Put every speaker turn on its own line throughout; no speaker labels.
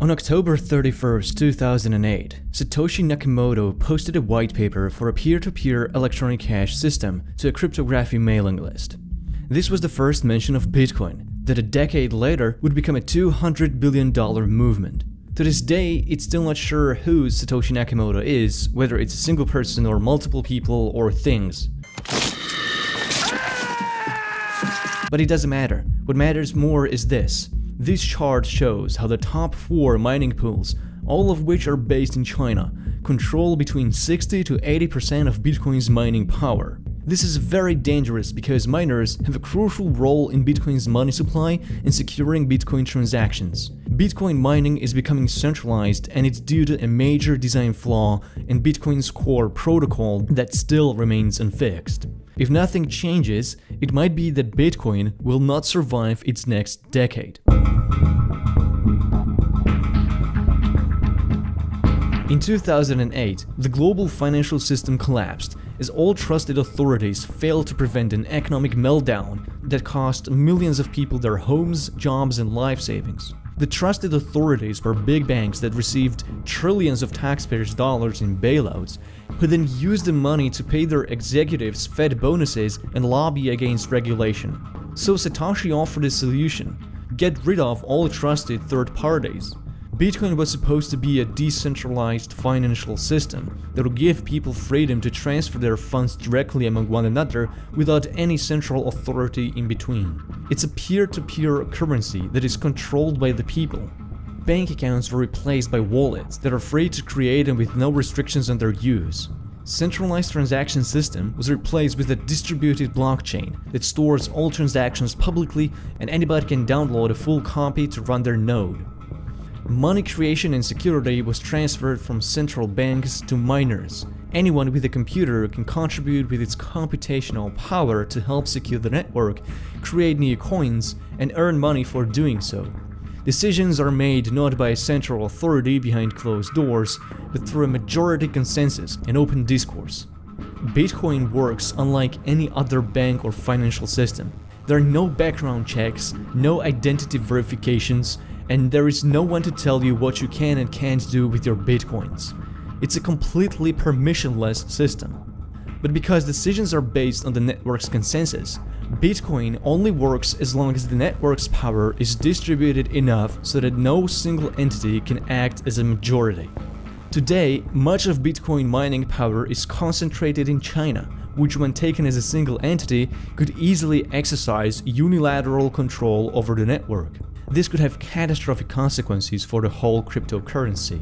On October 31st, 2008, Satoshi Nakamoto posted a white paper for a peer-to-peer electronic cash system to a cryptography mailing list. This was the first mention of Bitcoin, that a decade later would become a $200 billion movement. To this day, it's still not sure who Satoshi Nakamoto is, whether it's a single person or multiple people or things. But it doesn't matter. What matters more is this. This chart shows how the top 4 mining pools, all of which are based in China, control between 60 to 80% of Bitcoin's mining power. This is very dangerous because miners have a crucial role in Bitcoin's money supply and securing Bitcoin transactions. Bitcoin mining is becoming centralized, and it's due to a major design flaw in Bitcoin's core protocol that still remains unfixed. If nothing changes, it might be that Bitcoin will not survive its next decade. In 2008, the global financial system collapsed as all trusted authorities failed to prevent an economic meltdown that cost millions of people their homes, jobs, and life savings. The trusted authorities were big banks that received trillions of taxpayers' dollars in bailouts, who then used the money to pay their executives fed bonuses and lobby against regulation. So Satoshi offered a solution: get rid of all trusted third parties. Bitcoin was supposed to be a decentralized financial system that would give people freedom to transfer their funds directly among one another without any central authority in between. It's a peer-to-peer currency that is controlled by the people. Bank accounts were replaced by wallets that are free to create and with no restrictions on their use. Centralized transaction system was replaced with a distributed blockchain that stores all transactions publicly, and anybody can download a full copy to run their node. Money creation and security was transferred from central banks to miners. Anyone with a computer can contribute with its computational power to help secure the network, create new coins, and earn money for doing so. Decisions are made not by a central authority behind closed doors, but through a majority consensus and open discourse. Bitcoin works unlike any other bank or financial system. There are no background checks, no identity verifications, and there is no one to tell you what you can and can't do with your Bitcoins. It's a completely permissionless system. But because decisions are based on the network's consensus, Bitcoin only works as long as the network's power is distributed enough so that no single entity can act as a majority. Today, much of Bitcoin mining power is concentrated in China, which when taken as a single entity could easily exercise unilateral control over the network. This could have catastrophic consequences for the whole cryptocurrency.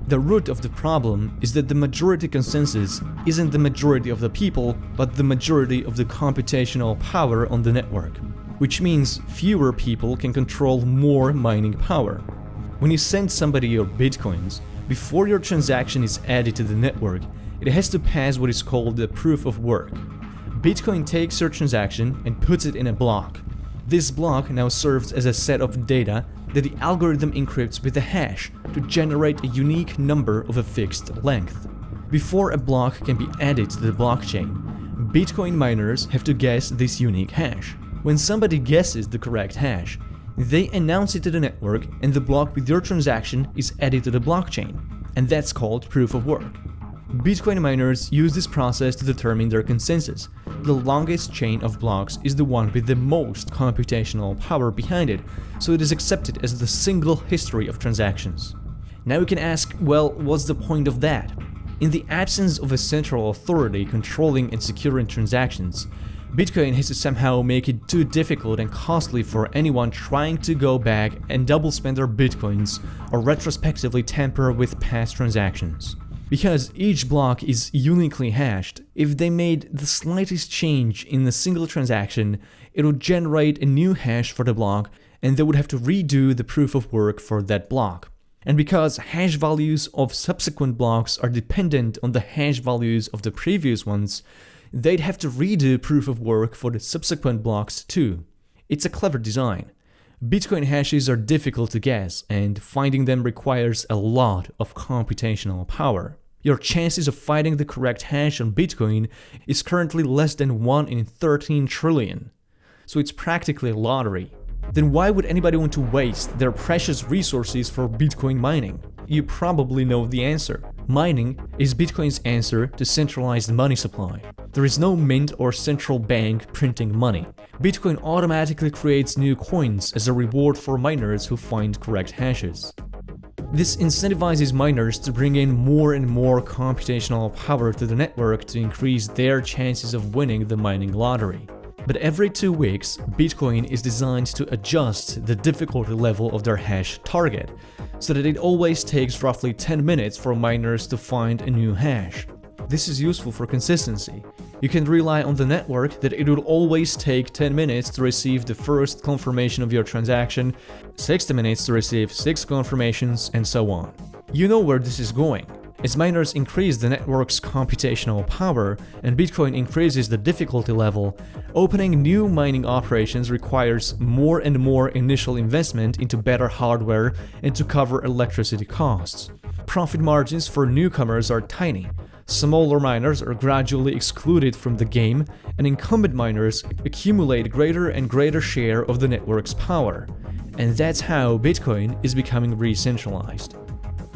The root of the problem is that the majority consensus isn't the majority of the people, but the majority of the computational power on the network, which means fewer people can control more mining power. When you send somebody your Bitcoins, before your transaction is added to the network, it has to pass what is called the proof of work. Bitcoin takes your transaction and puts it in a block. This block now serves as a set of data that the algorithm encrypts with a hash to generate a unique number of a fixed length. Before a block can be added to the blockchain, Bitcoin miners have to guess this unique hash. When somebody guesses the correct hash, they announce it to the network, and the block with your transaction is added to the blockchain, and that's called proof of work. Bitcoin miners use this process to determine their consensus. The longest chain of blocks is the one with the most computational power behind it, so it is accepted as the single history of transactions. Now you can ask, well, what's the point of that? In the absence of a central authority controlling and securing transactions, Bitcoin has to somehow make it too difficult and costly for anyone trying to go back and double spend their Bitcoins or retrospectively tamper with past transactions. Because each block is uniquely hashed, if they made the slightest change in a single transaction, it would generate a new hash for the block, and they would have to redo the proof of work for that block. And because hash values of subsequent blocks are dependent on the hash values of the previous ones, they'd have to redo proof of work for the subsequent blocks too. It's a clever design. Bitcoin hashes are difficult to guess, and finding them requires a lot of computational power. Your chances of finding the correct hash on Bitcoin is currently less than 1 in 13 trillion. So it's practically a lottery. Then why would anybody want to waste their precious resources for Bitcoin mining? You probably know the answer. Mining is Bitcoin's answer to centralized money supply. There is no mint or central bank printing money. Bitcoin automatically creates new coins as a reward for miners who find correct hashes. This incentivizes miners to bring in more and more computational power to the network to increase their chances of winning the mining lottery. But every 2 weeks, Bitcoin is designed to adjust the difficulty level of their hash target, so that it always takes roughly 10 minutes for miners to find a new hash. This is useful for consistency. You can rely on the network that it will always take 10 minutes to receive the first confirmation of your transaction, 60 minutes to receive 6 confirmations, and so on. You know where this is going. As miners increase the network's computational power and Bitcoin increases the difficulty level, opening new mining operations requires more and more initial investment into better hardware and to cover electricity costs. Profit margins for newcomers are tiny. Smaller miners are gradually excluded from the game, and incumbent miners accumulate greater and greater share of the network's power. And that's how Bitcoin is becoming re-centralized.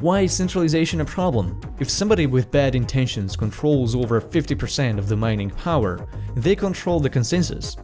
Why is centralization a problem? If somebody with bad intentions controls over 50% of the mining power, they control the consensus.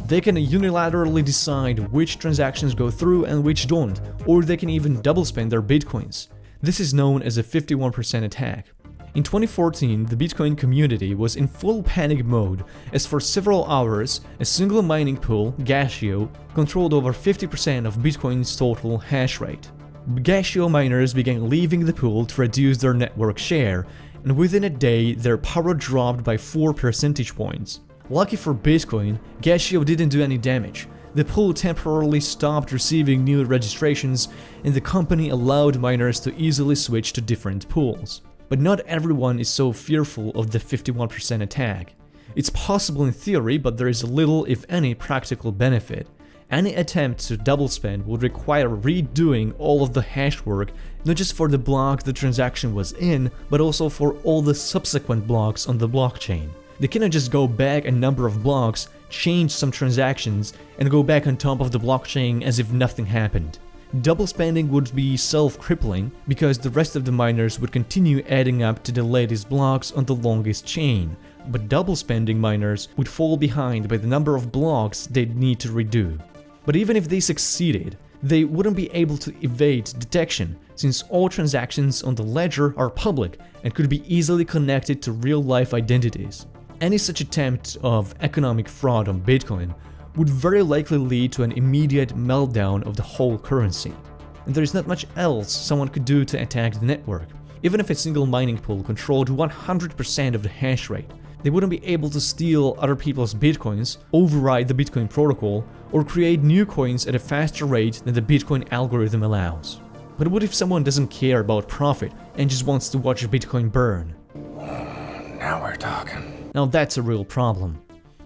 They can unilaterally decide which transactions go through and which don't, or they can even double spend their bitcoins. This is known as a 51% attack. In 2014, the Bitcoin community was in full panic mode, as for several hours, a single mining pool, Gashio, controlled over 50% of Bitcoin's total hash rate. Gashio miners began leaving the pool to reduce their network share, and within a day their power dropped by 4 percentage points. Lucky for Bitcoin, Gashio didn't do any damage. The pool temporarily stopped receiving new registrations, and the company allowed miners to easily switch to different pools. But not everyone is so fearful of the 51% attack. It's possible in theory, but there is little, if any, practical benefit. Any attempt to double spend would require redoing all of the hash work, not just for the block the transaction was in, but also for all the subsequent blocks on the blockchain. They cannot just go back a number of blocks, change some transactions, and go back on top of the blockchain as if nothing happened. Double spending would be self-crippling, because the rest of the miners would continue adding up to the latest blocks on the longest chain, but double spending miners would fall behind by the number of blocks they'd need to redo. But even if they succeeded, they wouldn't be able to evade detection, since all transactions on the ledger are public and could be easily connected to real-life identities. Any such attempt of economic fraud on Bitcoin would very likely lead to an immediate meltdown of the whole currency. And there is not much else someone could do to attack the network. Even if a single mining pool controlled 100% of the hash rate, they wouldn't be able to steal other people's bitcoins, override the Bitcoin protocol, or create new coins at a faster rate than the Bitcoin algorithm allows. But what if someone doesn't care about profit and just wants to watch Bitcoin burn?
Now we're talking.
Now that's a real problem.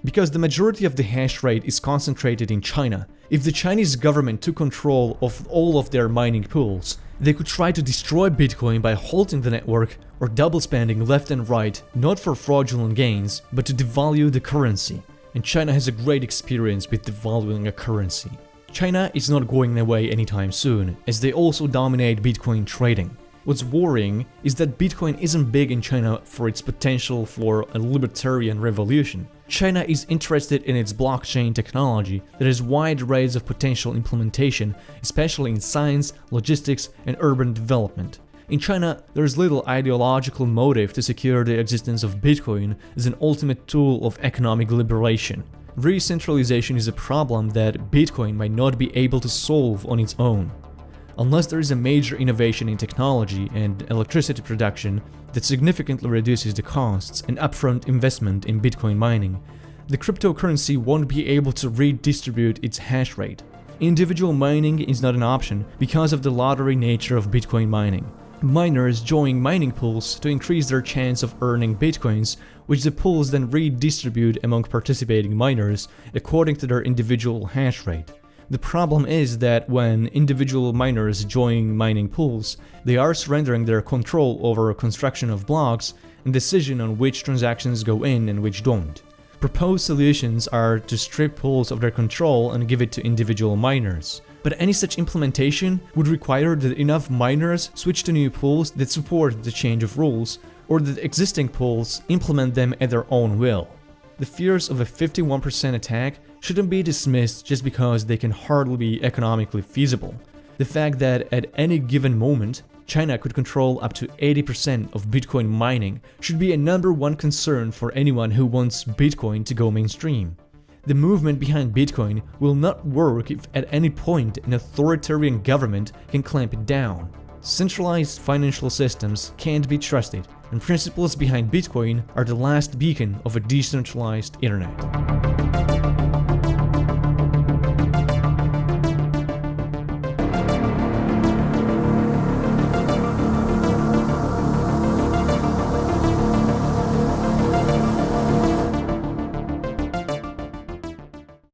Because the majority of the hash rate is concentrated in China, if the Chinese government took control of all of their mining pools, they could try to destroy Bitcoin by halting the network or double spending left and right, not for fraudulent gains, but to devalue the currency. And China has a great experience with devaluing a currency. China is not going away anytime soon, as they also dominate Bitcoin trading. What's worrying is that Bitcoin isn't big in China for its potential for a libertarian revolution. China is interested in its blockchain technology that has wide arrays of potential implementation, especially in science, logistics, and urban development. In China, there is little ideological motive to secure the existence of Bitcoin as an ultimate tool of economic liberation. Re-centralization is a problem that Bitcoin might not be able to solve on its own. Unless there is a major innovation in technology and electricity production that significantly reduces the costs and upfront investment in Bitcoin mining, the cryptocurrency won't be able to redistribute its hash rate. Individual mining is not an option because of the lottery nature of Bitcoin mining. Miners join mining pools to increase their chance of earning Bitcoins, which the pools then redistribute among participating miners according to their individual hash rate. The problem is that when individual miners join mining pools, they are surrendering their control over construction of blocks and decision on which transactions go in and which don't. Proposed solutions are to strip pools of their control and give it to individual miners. But any such implementation would require that enough miners switch to new pools that support the change of rules, or that existing pools implement them at their own will. The fears of a 51% attack shouldn't be dismissed just because they can hardly be economically feasible. The fact that at any given moment, China could control up to 80% of Bitcoin mining should be a #1 concern for anyone who wants Bitcoin to go mainstream. The movement behind Bitcoin will not work if at any point an authoritarian government can clamp it down. Centralized financial systems can't be trusted, and principles behind Bitcoin are the last beacon of a decentralized internet.